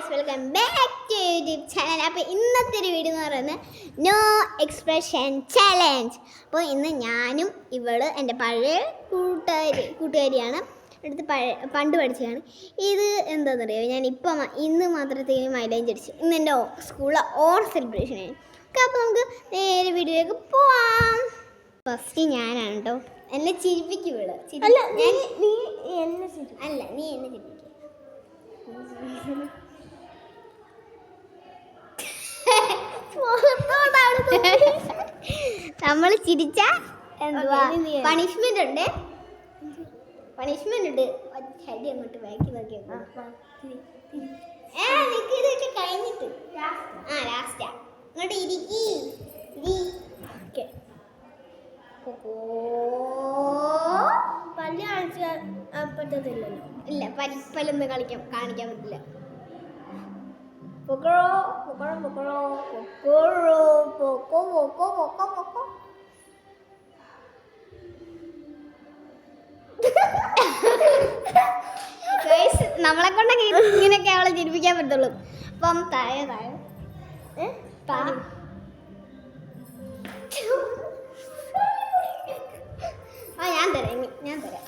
Guys, welcome back to YouTube channel. അപ്പോൾ ഇന്നത്തെ ഒരു വീഡിയോ എന്ന് പറയുന്നത് നോ എക്സ്പ്രഷൻ ചാലഞ്ച്. അപ്പോൾ ഇന്ന് ഞാനും ഇവള് എൻ്റെ പഴയ കൂട്ടുകാരിയാണ്, അടുത്ത് പണ്ട് പഠിച്ചതാണ്. ഇത് എന്താണെന്നറിയോ, ഞാൻ ഇന്ന് മാത്രത്തേക്ക് മൈലേജ് അടിച്ചു. ഇന്ന് എൻ്റെ സ്കൂളിലെ ഓണം സെലിബ്രേഷൻ ആയിരുന്നു. ഓക്കെ, അപ്പോൾ നമുക്ക് നേരെ വീഡിയോയിലേക്ക് പോവാം. ഫസ്റ്റ് ഞാനാണ് കേട്ടോ, എന്നെ ചിരിപ്പിക്കും ഇവള്. നീ എന്നെ ചിരിപ്പിക്കും. നമ്മൾ ചിരിച്ച പണിഷ്മെന്റ് ഉണ്ട്. ഹെഡ് അങ്ങോട്ട് ബാക്കി നോക്കി ഇതൊക്കെ കഴിഞ്ഞിട്ട് ലാസ്റ്റാ അങ്ങോട്ട് ഇരിക്കി. പല്ല് കാണിച്ചാൽ പറ്റത്തില്ലല്ലോ. ഇല്ല, പല്ലൊന്നും കാണിക്കാൻ പറ്റില്ല. നമ്മളെ കൊണ്ടൊക്കെ ഇങ്ങനെയൊക്കെ അവളെ ചിരിപ്പിക്കാൻ പറ്റുള്ളൂ. അപ്പം താഴെ ഞാൻ തരാം.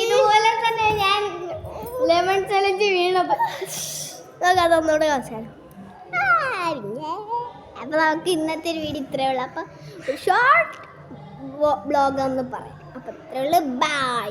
ഇതുപോലെ തന്നെ ഞാൻ ലെമൺ ചലഞ്ച് വീണത്. അതൊന്നുകൂടെ കാണിച്ചാലോ? അപ്പൊ നമുക്ക് ഇന്നത്തെ ഒരു വീഡിയോ ഇത്രയേ ഉള്ളൂ. അപ്പൊ ഷോർട്ട് ബ്ലോഗ് എന്ന് പറയാം. അപ്പൊ ഇത്രയേ ഉള്ളൂ. ബൈ.